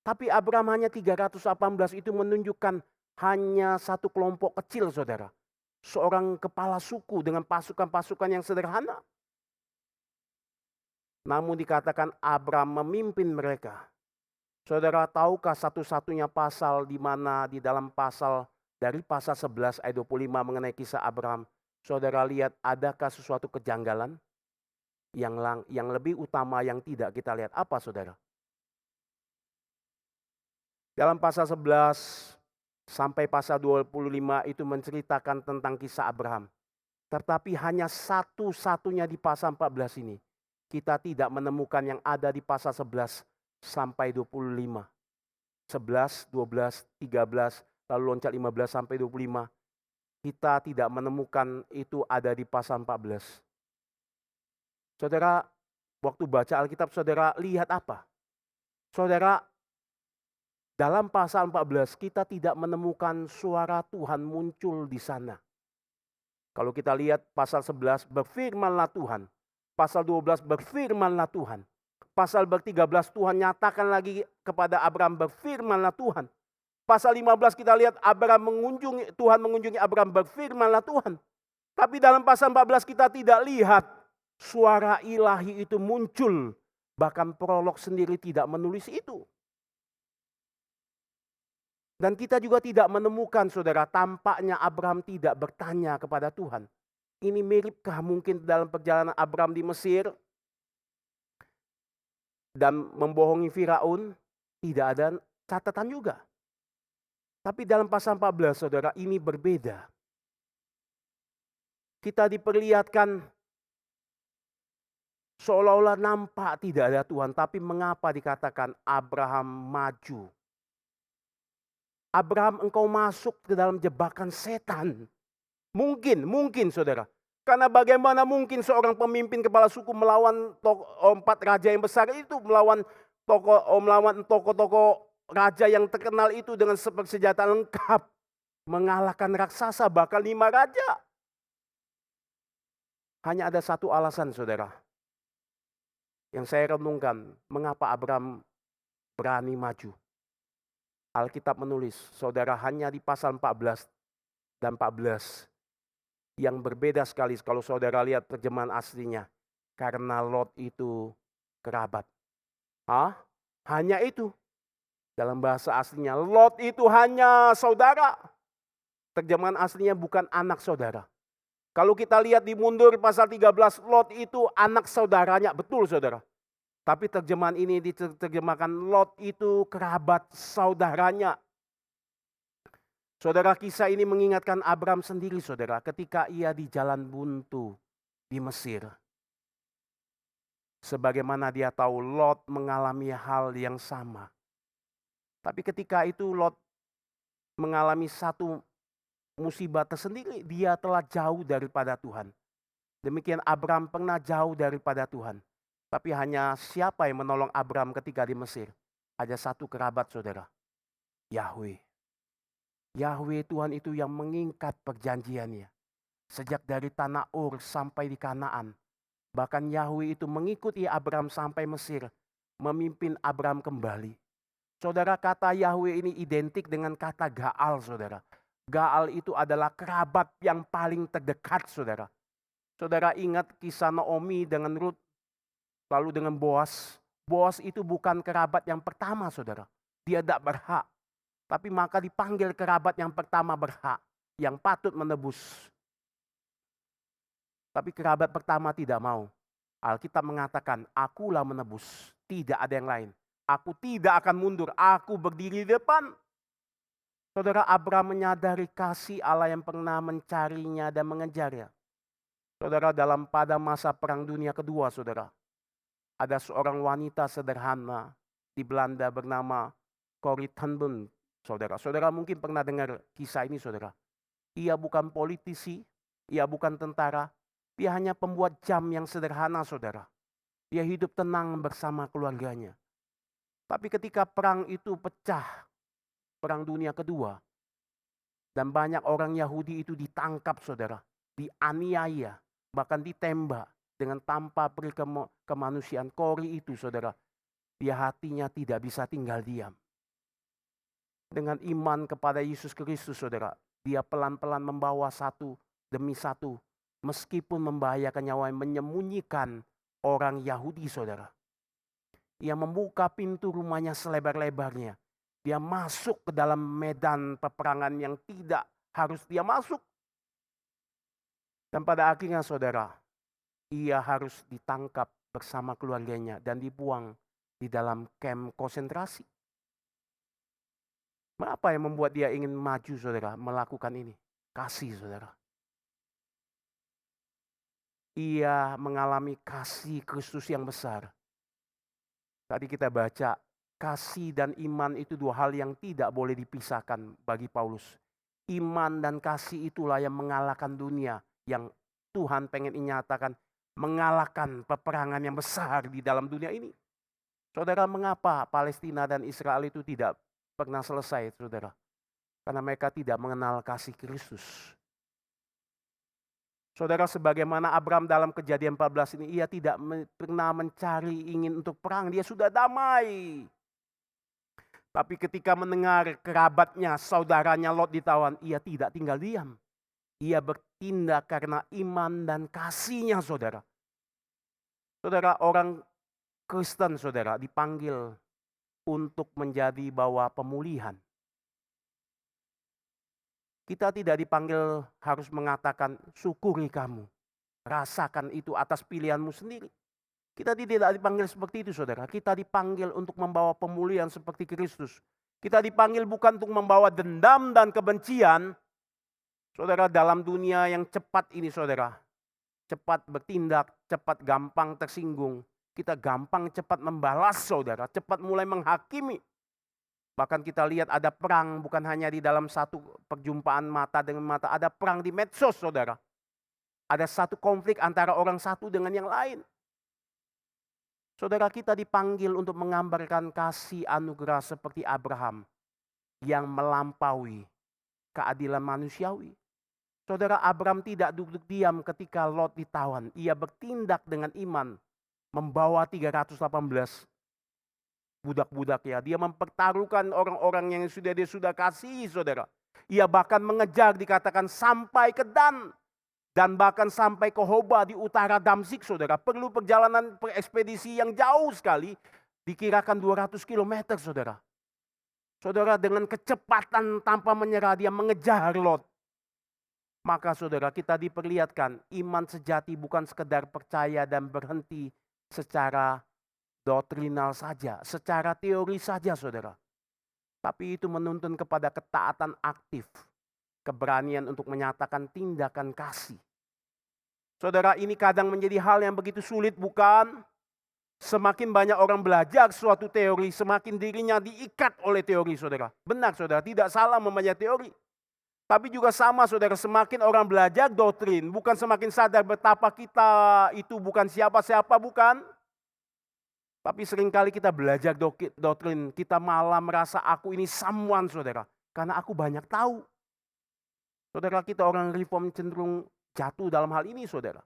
Tapi Abraham hanya 318 itu menunjukkan hanya satu kelompok kecil, saudara. Seorang kepala suku dengan pasukan-pasukan yang sederhana. Namun dikatakan Abraham memimpin mereka. Saudara, tahukah satu-satunya pasal di mana di dalam dari pasal 11 ayat 25 mengenai kisah Abraham. Saudara lihat, adakah sesuatu kejanggalan yang lebih utama yang tidak kita lihat? Apa, saudara? Dalam pasal 11 sampai pasal 25 itu menceritakan tentang kisah Abraham. Tetapi hanya satu-satunya di pasal 14 ini. Kita tidak menemukan yang ada di pasal 11 sampai 25. 11, 12, 13, lalu loncat 15 sampai 25. Kita tidak menemukan itu ada di pasal 14. Saudara, waktu baca Alkitab, saudara lihat apa? Saudara, dalam pasal 14 kita tidak menemukan suara Tuhan muncul di sana. Kalau kita lihat pasal 11, berfirmanlah Tuhan. Pasal 12, berfirmanlah Tuhan. Pasal 13, Tuhan nyatakan lagi kepada Abraham, berfirmanlah Tuhan. Pasal 15 kita lihat Tuhan mengunjungi Abraham, berfirmanlah Tuhan. Tapi dalam pasal 14 kita tidak lihat suara ilahi itu muncul. Bahkan prolog sendiri tidak menulis itu. Dan kita juga tidak menemukan, saudara, tampaknya Abraham tidak bertanya kepada Tuhan. Ini miripkah mungkin dalam perjalanan Abraham di Mesir dan membohongi Firaun? Tidak ada catatan juga. Tapi dalam pasal 14, saudara, ini berbeda. Kita diperlihatkan seolah-olah nampak tidak ada Tuhan. Tapi mengapa dikatakan Abraham maju? Abraham, engkau masuk ke dalam jebakan setan. Mungkin saudara. Karena bagaimana mungkin seorang pemimpin kepala suku melawan 4 raja yang besar itu, melawan tokoh-tokoh raja yang terkenal itu dengan senjata lengkap. Mengalahkan raksasa, bahkan 5 raja. Hanya ada satu alasan, saudara. Yang saya renungkan, mengapa Abraham berani maju? Alkitab menulis, saudara, hanya di pasal 14 dan 14 yang berbeda sekali kalau saudara lihat terjemahan aslinya. Karena Lot itu kerabat. Hanya itu. Dalam bahasa aslinya, Lot itu hanya saudara. Terjemahan aslinya bukan anak saudara. Kalau kita lihat di mundur pasal 13, Lot itu anak saudaranya, betul saudara. Tapi terjemahan ini diterjemahkan Lot itu kerabat saudaranya. Saudara, kisah ini mengingatkan Abraham sendiri saudara, ketika ia di jalan buntu di Mesir. Sebagaimana dia tahu Lot mengalami hal yang sama. Tapi ketika itu Lot mengalami satu musibah tersendiri, dia telah jauh daripada Tuhan. Demikian Abraham pernah jauh daripada Tuhan. Tapi hanya siapa yang menolong Abraham ketika di Mesir? Ada satu kerabat saudara, Yahweh. Yahweh Tuhan itu yang mengikat perjanjiannya. Sejak dari tanah Ur sampai di Kanaan. Bahkan Yahweh itu mengikuti Abraham sampai Mesir. Memimpin Abraham kembali. Saudara, kata Yahweh ini identik dengan kata Gaal saudara. Gaal itu adalah kerabat yang paling terdekat saudara. Saudara ingat kisah Naomi dengan Ruth. Lalu dengan Boas. Boas itu bukan kerabat yang pertama saudara. Dia tidak berhak. Tapi maka dipanggil kerabat yang pertama berhak. Yang patut menebus. Tapi kerabat pertama tidak mau. Alkitab mengatakan, akulah menebus. Tidak ada yang lain. Aku tidak akan mundur. Aku berdiri di depan. Saudara, Abraham menyadari kasih Allah yang pernah mencarinya dan mengejarnya. Saudara, pada masa Perang Dunia Kedua, saudara. Ada seorang wanita sederhana di Belanda bernama Corrie ten Boom, saudara. Saudara mungkin pernah dengar kisah ini, saudara. Ia bukan politisi, ia bukan tentara, dia hanya pembuat jam yang sederhana, saudara. Dia hidup tenang bersama keluarganya. Tapi ketika perang itu pecah, Perang Dunia Kedua, dan banyak orang Yahudi itu ditangkap, saudara, dianiaya, bahkan ditembak. Dengan tanpa kemanusiaan, Corrie itu saudara, dia hatinya tidak bisa tinggal diam. Dengan iman kepada Yesus Kristus saudara, dia pelan-pelan membawa satu demi satu. Meskipun membahayakan nyawa, menyembunyikan orang Yahudi saudara. Ia membuka pintu rumahnya selebar-lebarnya. Dia masuk ke dalam medan peperangan yang tidak harus dia masuk. Dan pada akhirnya saudara, ia harus ditangkap bersama keluarganya dan dibuang di dalam kamp konsentrasi. Apa yang membuat dia ingin maju saudara, melakukan ini? Kasih saudara. Ia mengalami kasih Kristus yang besar. Tadi kita baca, kasih dan iman itu dua hal yang tidak boleh dipisahkan bagi Paulus. Iman dan kasih itulah yang mengalahkan dunia, yang Tuhan pengen nyatakan mengalahkan peperangan yang besar di dalam dunia ini. Saudara, mengapa Palestina dan Israel itu tidak pernah selesai, saudara? Karena mereka tidak mengenal kasih Kristus. Saudara, sebagaimana Abraham dalam Kejadian 14 ini, ia tidak pernah mencari ingin untuk perang, dia sudah damai. Tapi ketika mendengar kerabatnya, saudaranya Lot ditawan, ia tidak tinggal diam. Ia bertindak karena iman dan kasihnya saudara. Saudara, orang Kristen saudara dipanggil untuk menjadi bawa pemulihan. Kita tidak dipanggil harus mengatakan syukuri kamu. Rasakan itu atas pilihanmu sendiri. Kita tidak dipanggil seperti itu saudara. Kita dipanggil untuk membawa pemulihan seperti Kristus. Kita dipanggil bukan untuk membawa dendam dan kebencian. Saudara, dalam dunia yang cepat ini saudara, cepat bertindak, cepat gampang tersinggung. Kita gampang cepat membalas saudara, cepat mulai menghakimi. Bahkan kita lihat ada perang bukan hanya di dalam satu perjumpaan mata dengan mata. Ada perang di medsos saudara. Ada satu konflik antara orang satu dengan yang lain. Saudara, kita dipanggil untuk menggambarkan kasih anugerah seperti Abraham yang melampaui keadilan manusiawi. Saudara, Abraham tidak duduk diam ketika Lot ditawan. Ia bertindak dengan iman. membawa 318 budak-budaknya. Dia mempertaruhkan orang-orang yang dia sudah kasih, saudara. Ia bahkan mengejar, dikatakan sampai ke Dan. Dan bahkan sampai ke Hoba di utara Damsik, saudara. Perlu perjalanan ekspedisi yang jauh sekali. Dikirakan 200 km, saudara. Saudara, dengan kecepatan tanpa menyerah dia mengejar Lot. Maka saudara, kita diperlihatkan iman sejati bukan sekedar percaya dan berhenti secara doktrinal saja, secara teori saja, saudara. Tapi itu menuntun kepada ketaatan aktif, keberanian untuk menyatakan tindakan kasih. Saudara, ini kadang menjadi hal yang begitu sulit, bukan? Semakin banyak orang belajar suatu teori, semakin dirinya diikat oleh teori, saudara. Benar, saudara, tidak salah membaca teori. Tapi juga sama, saudara, semakin orang belajar doktrin, bukan semakin sadar betapa kita itu bukan siapa-siapa, bukan? Tapi seringkali kita belajar doktrin, kita malah merasa aku ini someone, saudara. Karena aku banyak tahu. Saudara, kita orang reform cenderung jatuh dalam hal ini, saudara.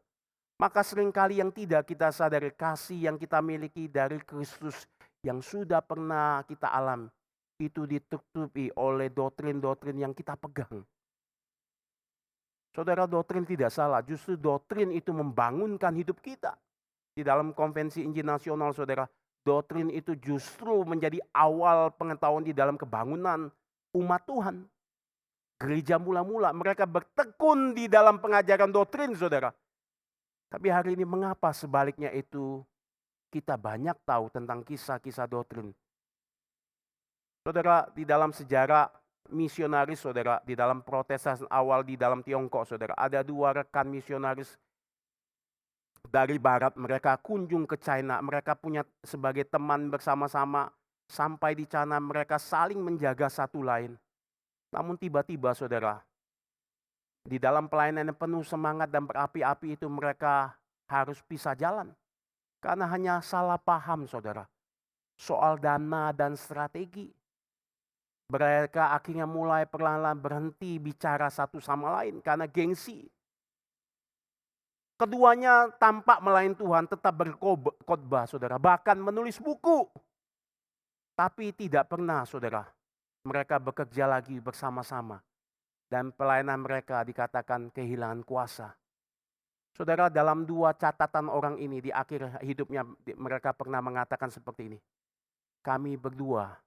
Maka seringkali yang tidak kita sadari kasih yang kita miliki dari Kristus yang sudah pernah kita alami. Itu ditutupi oleh doktrin-doktrin yang kita pegang. Saudara, doktrin tidak salah, justru doktrin itu membangunkan hidup kita. Di dalam konvensi Injil Nasional, saudara, doktrin itu justru menjadi awal pengetahuan di dalam kebangunan umat Tuhan. Gereja mula-mula mereka bertekun di dalam pengajaran doktrin, saudara. Tapi hari ini mengapa sebaliknya itu kita banyak tahu tentang kisah-kisah doktrin. Saudara, di dalam sejarah misionaris, saudara, di dalam Protestan awal di dalam Tiongkok, saudara, ada 2 rekan misionaris dari barat, mereka kunjung ke China, mereka punya sebagai teman bersama-sama, sampai di sana mereka saling menjaga satu lain. Namun tiba-tiba, saudara, di dalam pelayanan yang penuh semangat dan berapi-api itu mereka harus pisah jalan. Karena hanya salah paham, saudara, soal dana dan strategi. Mereka akhirnya mulai perlahan-lahan berhenti bicara satu sama lain karena gengsi. Keduanya tampak melayani Tuhan, tetap berkhotbah, saudara. Bahkan menulis buku. Tapi tidak pernah, saudara, mereka bekerja lagi bersama-sama. Dan pelayanan mereka dikatakan kehilangan kuasa. Saudara, dalam 2 catatan orang ini di akhir hidupnya mereka pernah mengatakan seperti ini. Kami berdua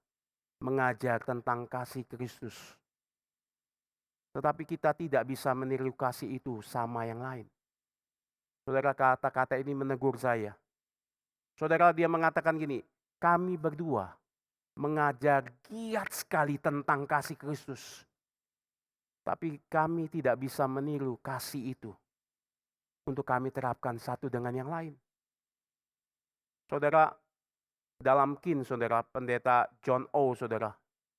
mengajar tentang kasih Kristus. Tetapi kita tidak bisa meniru kasih itu sama yang lain. Saudara, kata-kata ini menegur saya. Saudara, dia mengatakan gini, kami berdua mengajar giat sekali tentang kasih Kristus. Tapi kami tidak bisa meniru kasih itu untuk kami terapkan satu dengan yang lain. Saudara, dalam KIN, saudara, pendeta John O, saudara,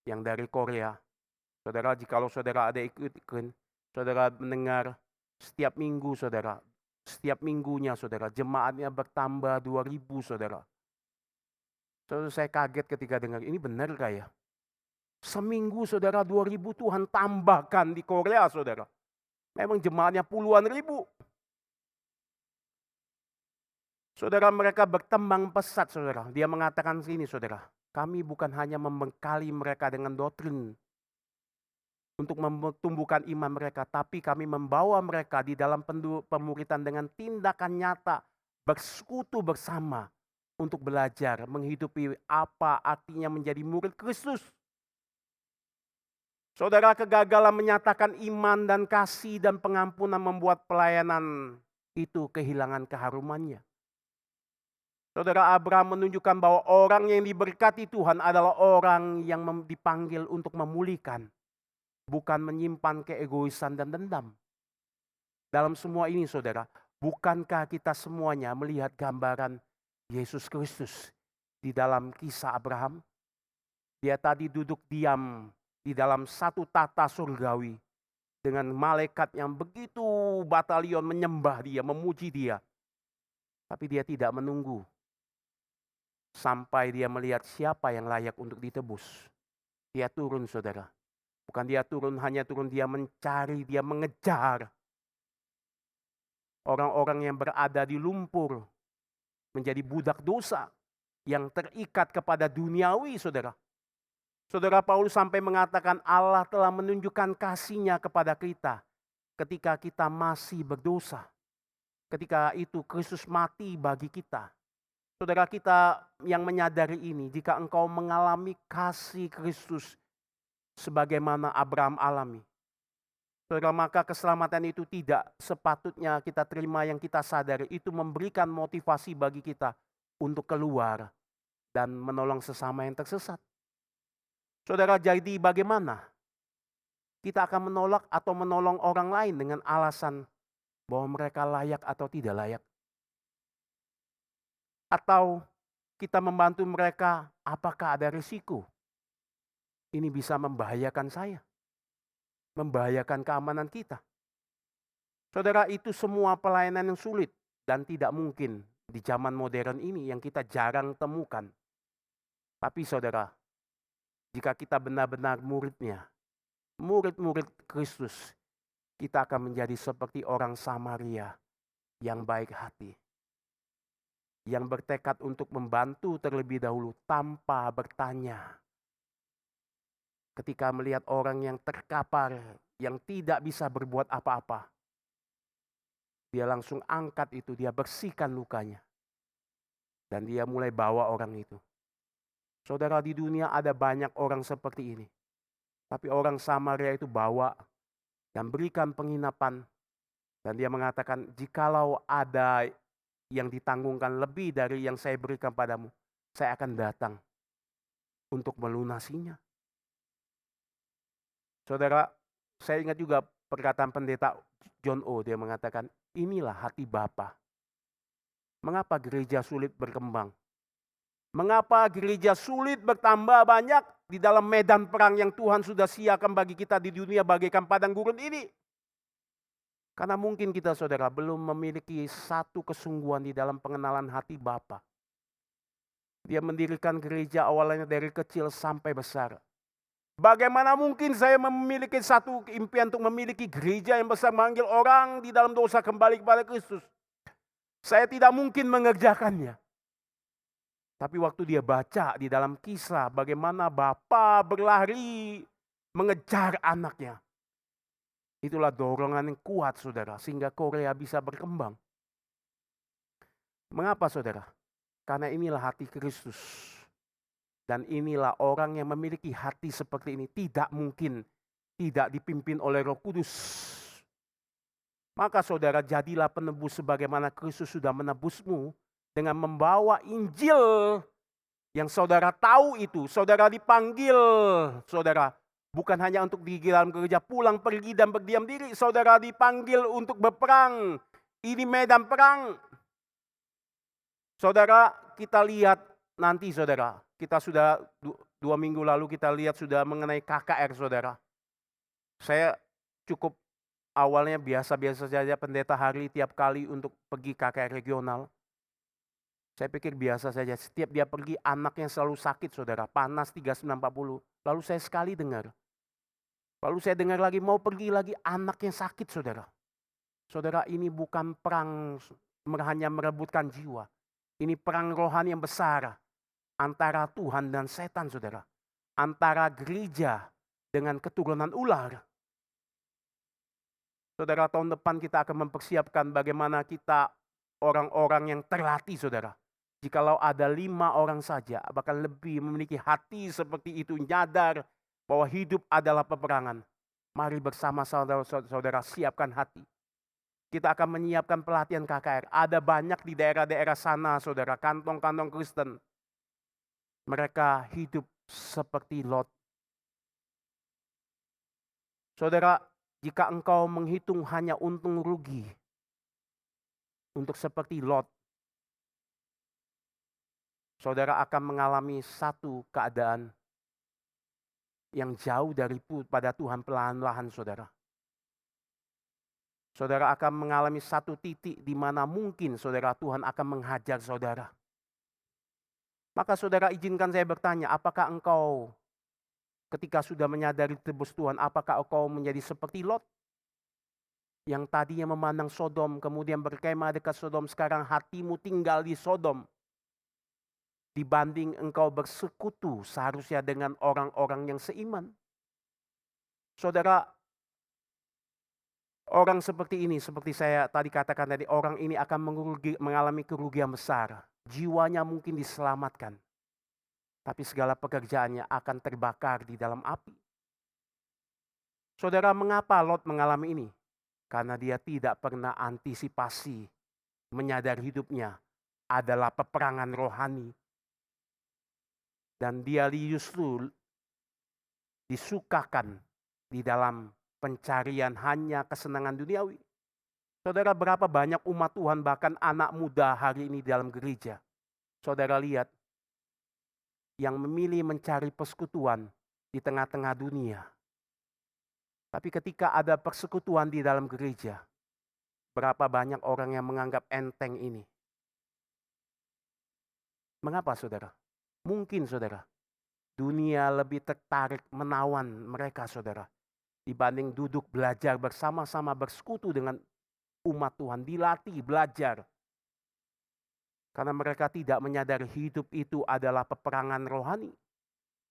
yang dari Korea. Saudara, jikalau saudara ada ikut KIN, saudara mendengar setiap minggu, saudara, setiap minggunya, saudara, jemaatnya bertambah 2.000, saudara. Saudara, saya kaget ketika dengar, ini benar ya? Seminggu, saudara, 2.000 Tuhan tambahkan di Korea, saudara. Memang jemaatnya puluhan ribu. Saudara, mereka bertembang pesat, saudara. Dia mengatakan sini, saudara. Kami bukan hanya membekali mereka dengan doktrin untuk memtumbuhkan iman mereka, tapi kami membawa mereka di dalam pemuritan dengan tindakan nyata, bersekutu bersama untuk belajar menghidupi apa artinya menjadi murid Kristus. Saudara, kegagalan menyatakan iman dan kasih dan pengampunan membuat pelayanan itu kehilangan keharumannya. Saudara, Abraham menunjukkan bahwa orang yang diberkati Tuhan adalah orang yang dipanggil untuk memulihkan, bukan menyimpan keegoisan dan dendam. Dalam semua ini, saudara, bukankah kita semuanya melihat gambaran Yesus Kristus di dalam kisah Abraham? Dia tadi duduk diam di dalam satu tata surgawi dengan malaikat yang begitu batalion menyembah dia, memuji dia. Tapi dia tidak menunggu sampai dia melihat siapa yang layak untuk ditebus. Dia turun, saudara. Bukan dia turun, hanya turun, dia mencari, dia mengejar orang-orang yang berada di lumpur. menjadi budak dosa yang terikat kepada duniawi, saudara. Saudara Paulus sampai mengatakan Allah telah menunjukkan kasih-Nya kepada kita ketika kita masih berdosa. Ketika itu Kristus mati bagi kita. Saudara kita yang menyadari ini, jika engkau mengalami kasih Kristus sebagaimana Abraham alami, saudara, maka keselamatan itu tidak sepatutnya kita terima. Yang kita sadari itu memberikan motivasi bagi kita untuk keluar dan menolong sesama yang tersesat. Saudara, jadi bagaimana kita akan menolak atau menolong orang lain dengan alasan bahwa mereka layak atau tidak layak? Atau kita membantu mereka, apakah ada risiko? Ini bisa membahayakan saya, membahayakan keamanan kita. Saudara, itu semua pelayanan yang sulit dan tidak mungkin di zaman modern ini yang kita jarang temukan. Tapi saudara, jika kita benar-benar muridnya, murid-murid Kristus, kita akan menjadi seperti orang Samaria yang baik hati, yang bertekad untuk membantu terlebih dahulu tanpa bertanya. Ketika melihat orang yang terkapar, yang tidak bisa berbuat apa-apa, dia langsung angkat itu, dia bersihkan lukanya. Dan dia mulai bawa orang itu. Saudara, di dunia ada banyak orang seperti ini. Tapi orang Samaria itu bawa dan berikan penginapan. Dan dia mengatakan, jikalau ada yang ditanggungkan lebih dari yang saya berikan padamu, saya akan datang untuk melunasinya. Saudara, saya ingat juga perkataan pendeta John O. Dia mengatakan, inilah hati Bapa. Mengapa gereja sulit berkembang? Mengapa gereja sulit bertambah banyak di dalam medan perang yang Tuhan sudah siapkan bagi kita di dunia bagaikan padang gurun ini? Karena mungkin kita, saudara, belum memiliki satu kesungguhan di dalam pengenalan hati Bapa. Dia mendirikan gereja awalnya dari kecil sampai besar. Bagaimana mungkin saya memiliki satu impian untuk memiliki gereja yang besar, memanggil orang di dalam dosa kembali kepada Kristus? Saya tidak mungkin mengerjakannya. Tapi waktu dia baca di dalam kisah bagaimana Bapa berlari mengejar anaknya, itulah dorongan yang kuat, saudara, sehingga Korea bisa berkembang. Mengapa, saudara? Karena inilah hati Kristus. Dan inilah orang yang memiliki hati seperti ini tidak mungkin tidak dipimpin oleh Roh Kudus. Maka saudara, jadilah penebus sebagaimana Kristus sudah menebusmu dengan membawa Injil yang saudara tahu itu. Saudara dipanggil, saudara, bukan hanya untuk di dalam gereja pulang pergi dan berdiam diri. Saudara dipanggil untuk berperang. Ini medan perang. Saudara, kita lihat nanti, saudara. Kita sudah 2 minggu lalu kita lihat sudah mengenai KKR, saudara. Saya cukup awalnya biasa-biasa saja pendeta Harley tiap kali untuk pergi KKR regional. Saya pikir biasa saja. Setiap dia pergi anaknya selalu sakit, saudara. Panas 39-40. Lalu saya sekali dengar. Lalu saya dengar lagi mau pergi lagi anaknya sakit, saudara. Saudara, ini bukan perang hanya merebutkan jiwa. Ini perang rohani yang besar. Antara Tuhan dan setan, saudara. Antara gereja dengan keturunan ular. Saudara, tahun depan kita akan mempersiapkan bagaimana kita orang-orang yang terlatih, saudara. Jikalau ada 5 orang saja, bahkan lebih memiliki hati seperti itu, nyadar bahwa hidup adalah peperangan. Mari bersama saudara-saudara siapkan hati. Kita akan menyiapkan pelatihan KKR. Ada banyak di daerah-daerah sana, saudara, kantong-kantong Kristen. Mereka hidup seperti Lot. Saudara, jika engkau menghitung hanya untung rugi untuk seperti Lot, saudara akan mengalami satu keadaan yang jauh daripada Tuhan perlahan-lahan, saudara. Saudara akan mengalami satu titik di mana mungkin saudara Tuhan akan menghajar saudara. Maka saudara izinkan saya bertanya, apakah engkau ketika sudah menyadari tebus Tuhan, apakah engkau menjadi seperti Lot? yang tadinya memandang Sodom, kemudian berkemah dekat Sodom, sekarang hatimu tinggal di Sodom. Dibanding engkau bersekutu seharusnya dengan orang-orang yang seiman. Saudara, orang seperti ini, seperti saya tadi katakan tadi, orang ini akan mengalami kerugian besar. Jiwanya mungkin diselamatkan, tapi segala pekerjaannya akan terbakar di dalam api. Saudara, mengapa Lot mengalami ini? Karena dia tidak pernah antisipasi, menyadari hidupnya adalah peperangan rohani. Dan dia justru disukakan di dalam pencarian hanya kesenangan duniawi. Saudara, berapa banyak umat Tuhan bahkan anak muda hari ini dalam gereja. Saudara lihat, yang memilih mencari persekutuan di tengah-tengah dunia. Tapi ketika ada persekutuan di dalam gereja, berapa banyak orang yang menganggap enteng ini. Mengapa saudara? Mungkin saudara, dunia lebih tertarik menawan mereka saudara. Dibanding duduk belajar bersama-sama bersekutu dengan umat Tuhan, dilatih belajar. Karena mereka tidak menyadari hidup itu adalah peperangan rohani.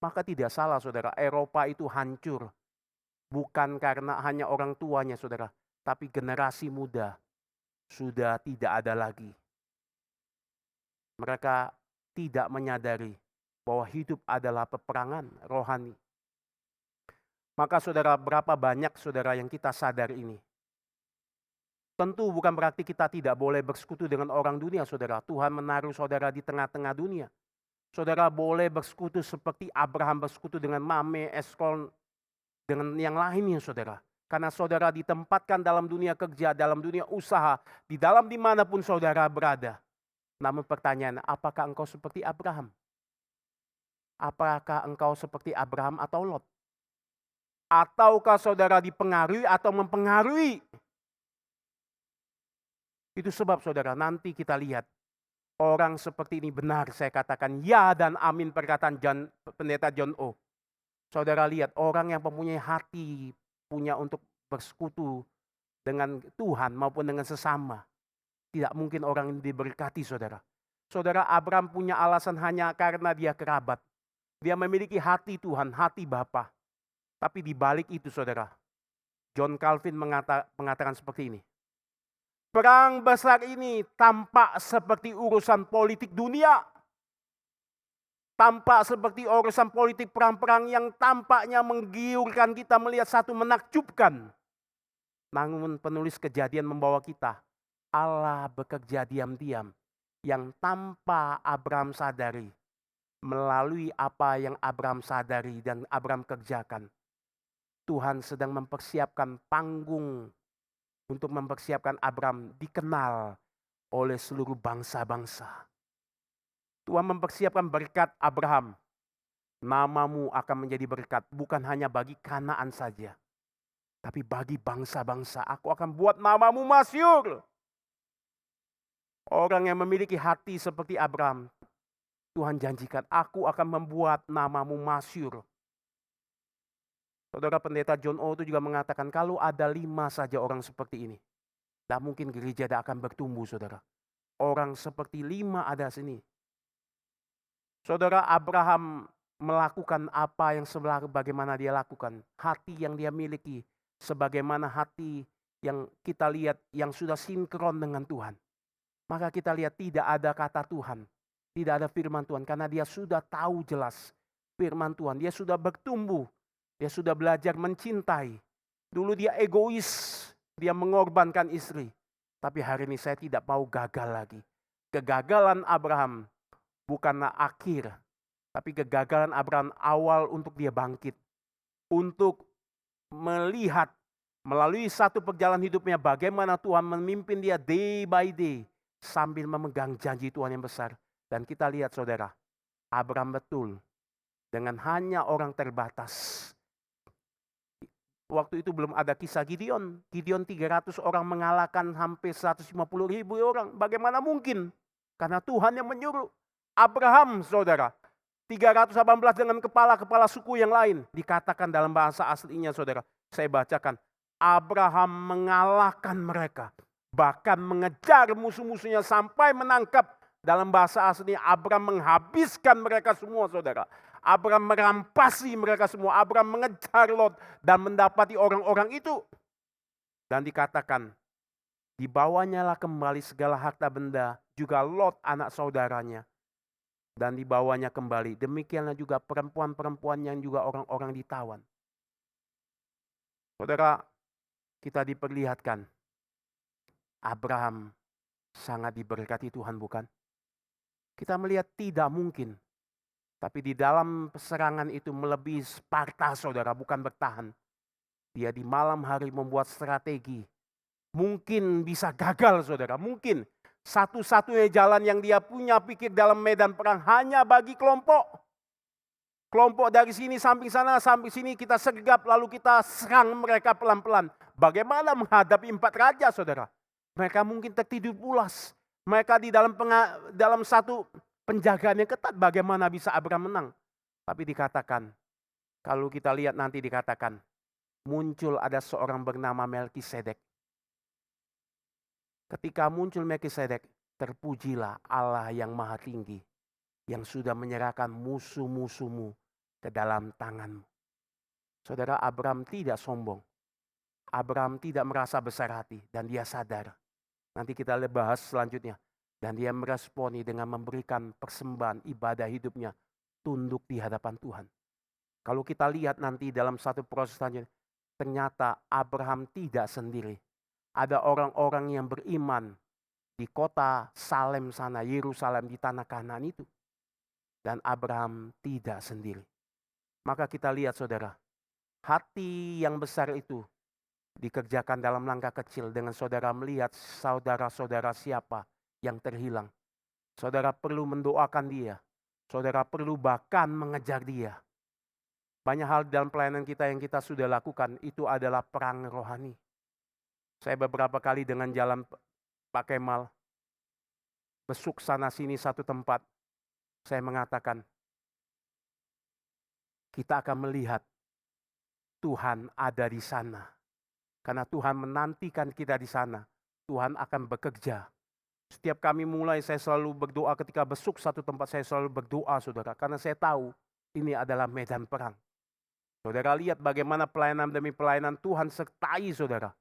Maka tidak salah saudara, Eropa itu hancur. Bukan karena hanya orang tuanya saudara, tapi generasi muda sudah tidak ada lagi. Mereka tidak menyadari bahwa hidup adalah peperangan rohani. Maka saudara, berapa banyak saudara yang kita sadar ini. Tentu bukan berarti kita tidak boleh bersekutu dengan orang dunia saudara. Tuhan menaruh saudara di tengah-tengah dunia. Saudara boleh bersekutu seperti Abraham bersekutu dengan Mame, Eskol, dengan yang lainnya saudara. Karena saudara ditempatkan dalam dunia kerja, dalam dunia usaha, di dalam dimanapun saudara berada. Namun pertanyaan, apakah engkau seperti Abraham? Apakah engkau seperti Abraham atau Lot? Ataukah saudara dipengaruhi atau mempengaruhi? Itu sebab saudara nanti kita lihat orang seperti ini benar saya katakan ya dan amin perkataan pendeta John O. Saudara lihat orang yang mempunyai hati punya untuk bersekutu dengan Tuhan maupun dengan sesama. Tidak mungkin orang ini diberkati saudara. Saudara, Abraham punya alasan hanya karena dia kerabat. Dia memiliki hati Tuhan, hati Bapa. Tapi di balik itu saudara, John Calvin mengatakan seperti ini. Perang besar ini tampak seperti urusan politik dunia. Tampak seperti urusan politik perang-perang yang tampaknya menggiurkan kita melihat satu menakjubkan. Namun penulis Kejadian membawa kita, Allah bekerja diam-diam yang tanpa Abraham sadari. Melalui apa yang Abraham sadari dan Abraham kerjakan. Tuhan sedang mempersiapkan panggung untuk mempersiapkan Abraham dikenal oleh seluruh bangsa-bangsa. Tuhan mempersiapkan berkat Abraham. Namamu akan menjadi berkat bukan hanya bagi Kanaan saja. Tapi bagi bangsa-bangsa. Aku akan buat namamu masyhur. Orang yang memiliki hati seperti Abraham. Tuhan janjikan, aku akan membuat namamu masyhur. Saudara pendeta John O itu juga mengatakan kalau ada 5 saja orang seperti ini. Tak mungkin gereja tidak akan bertumbuh saudara. Orang seperti 5 ada sini. Saudara, Abraham melakukan apa yang bagaimana dia lakukan. Hati yang dia miliki. Sebagaimana hati yang kita lihat yang sudah sinkron dengan Tuhan. Maka kita lihat tidak ada kata Tuhan. Tidak ada firman Tuhan. Karena dia sudah tahu jelas firman Tuhan. Dia sudah bertumbuh. Dia sudah belajar mencintai. Dulu dia egois. Dia mengorbankan istri. Tapi hari ini saya tidak mau gagal lagi. Kegagalan Abraham bukanlah akhir. Tapi kegagalan Abraham awal untuk dia bangkit. Untuk melihat melalui satu perjalanan hidupnya bagaimana Tuhan memimpin dia day by day. Sambil memegang janji Tuhan yang besar. Dan kita lihat saudara. Abraham betul. Dengan hanya orang terbatas. Waktu itu belum ada kisah Gideon. Gideon 300 orang mengalahkan hampir 150.000 orang. Bagaimana mungkin? Karena Tuhan yang menyuruh. Abraham saudara. 318 dengan kepala-kepala suku yang lain. Dikatakan dalam bahasa aslinya saudara. Saya bacakan. Abraham mengalahkan mereka. Bahkan mengejar musuh-musuhnya sampai menangkap. Dalam bahasa asli Abraham menghabiskan mereka semua, saudara. Abraham merampasi mereka semua. Abraham mengejar Lot dan mendapati orang-orang itu. Dan dikatakan, dibawanya lah kembali segala harta benda, juga Lot anak saudaranya. Dan dibawanya kembali. Demikianlah juga perempuan-perempuan yang juga orang-orang ditawan. Saudara, kita diperlihatkan Abraham sangat diberkati Tuhan, bukan? Kita melihat tidak mungkin. Tapi di dalam serangan itu melebihi Sparta, saudara, bukan bertahan. Dia di malam hari membuat strategi. Mungkin bisa gagal, saudara. Mungkin satu-satunya jalan yang dia punya pikir dalam medan perang hanya bagi kelompok. Kelompok dari sini samping sana, samping sini kita sergap lalu kita serang mereka pelan-pelan. Bagaimana menghadapi 4 raja, saudara? Mereka mungkin tertidur pulas. Mereka di dalam satu penjagaan yang ketat, bagaimana bisa Abraham menang? Tapi dikatakan, kalau kita lihat nanti dikatakan, muncul ada seorang bernama Melkisedek. Ketika muncul Melkisedek, terpujilah Allah yang maha tinggi, yang sudah menyerahkan musuh-musuhmu ke dalam tanganmu. Saudara, Abraham tidak sombong. Abraham tidak merasa besar hati dan dia sadar. Nanti kita bahas selanjutnya. Dan dia meresponi dengan memberikan persembahan ibadah hidupnya tunduk di hadapan Tuhan. Kalau kita lihat nanti dalam satu proses selanjutnya, ternyata Abraham tidak sendiri. Ada orang-orang yang beriman di kota Salem sana, Yerusalem di tanah Kanaan itu. Dan Abraham tidak sendiri. Maka kita lihat, saudara, hati yang besar itu dikerjakan dalam langkah kecil dengan saudara melihat saudara-saudara siapa yang terhilang. Saudara perlu mendoakan dia. Saudara perlu bahkan mengejar dia. Banyak hal dalam pelayanan kita yang kita sudah lakukan itu adalah perang rohani. Saya beberapa kali dengan jalan Pak Kemal, besuk sana sini satu tempat, saya mengatakan, kita akan melihat Tuhan ada di sana. Karena Tuhan menantikan kita di sana. Tuhan akan bekerja. Setiap kami mulai, saya selalu berdoa ketika besuk satu tempat, saya selalu berdoa, saudara. Karena saya tahu ini adalah medan perang. Saudara lihat bagaimana pelayanan demi pelayanan Tuhan sertai saudara.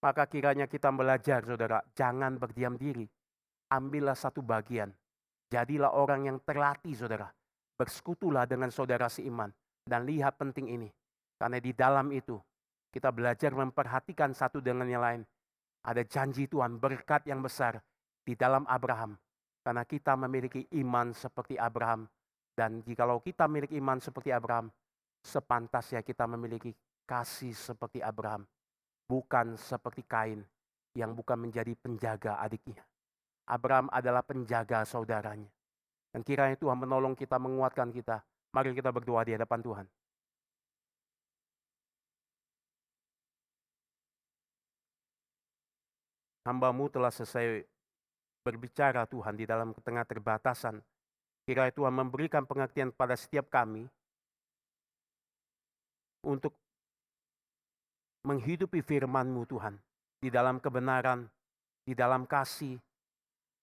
Maka kiranya kita belajar, saudara, jangan berdiam diri. Ambillah satu bagian. Jadilah orang yang terlatih, saudara. Bersekutulah dengan saudara seiman. Dan lihat penting ini. Karena di dalam itu, kita belajar memperhatikan satu dengan yang lain. Ada janji Tuhan, berkat yang besar di dalam Abraham. Karena kita memiliki iman seperti Abraham. Dan jikalau kita memiliki iman seperti Abraham, sepantasnya kita memiliki kasih seperti Abraham. Bukan seperti Kain yang bukan menjadi penjaga adiknya. Abraham adalah penjaga saudaranya. Dan kiranya Tuhan menolong kita, menguatkan kita. Mari kita berdoa di hadapan Tuhan. Hamba-Mu telah selesai berbicara Tuhan di dalam tengah terbatasan. Kiranya Tuhan memberikan pengertian pada setiap kami untuk menghidupi firman-Mu Tuhan. Di dalam kebenaran, di dalam kasih,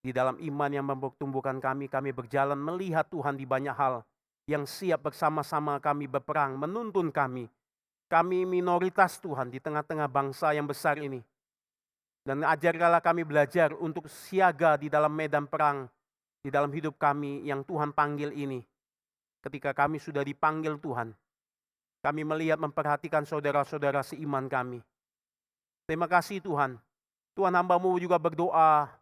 di dalam iman yang mempertumbuhkan kami berjalan melihat Tuhan di banyak hal yang siap bersama-sama kami berperang, menuntun kami. Kami minoritas Tuhan di tengah-tengah bangsa yang besar ini. Dan ajarkanlah kami belajar untuk siaga di dalam medan perang, di dalam hidup kami yang Tuhan panggil ini. Ketika kami sudah dipanggil Tuhan, kami melihat memperhatikan saudara-saudara seiman kami. Terima kasih Tuhan. Tuhan, hamba-Mu juga berdoa,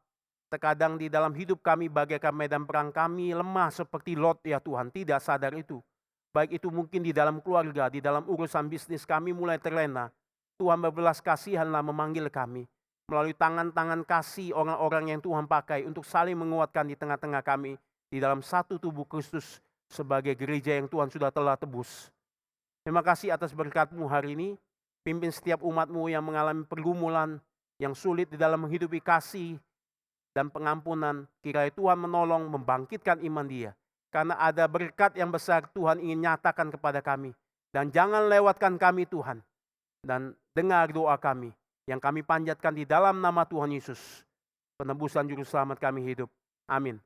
terkadang di dalam hidup kami bagaikan medan perang kami lemah seperti Lot ya Tuhan, tidak sadar itu. Baik itu mungkin di dalam keluarga, di dalam urusan bisnis kami mulai terlena. Tuhan berbelas kasihanlah memanggil kami. Melalui tangan-tangan kasih orang-orang yang Tuhan pakai untuk saling menguatkan di tengah-tengah kami. Di dalam satu tubuh Kristus sebagai gereja yang Tuhan sudah telah tebus. Terima kasih atas berkat-Mu hari ini. Pimpin setiap umat-Mu yang mengalami pergumulan, yang sulit di dalam menghidupi kasih dan pengampunan. Kiranya Tuhan menolong membangkitkan iman dia. Karena ada berkat yang besar Tuhan ingin nyatakan kepada kami. Dan jangan lewatkan kami Tuhan. Dan dengar doa kami yang kami panjatkan di dalam nama Tuhan Yesus, penebusan juru selamat kami hidup. Amin.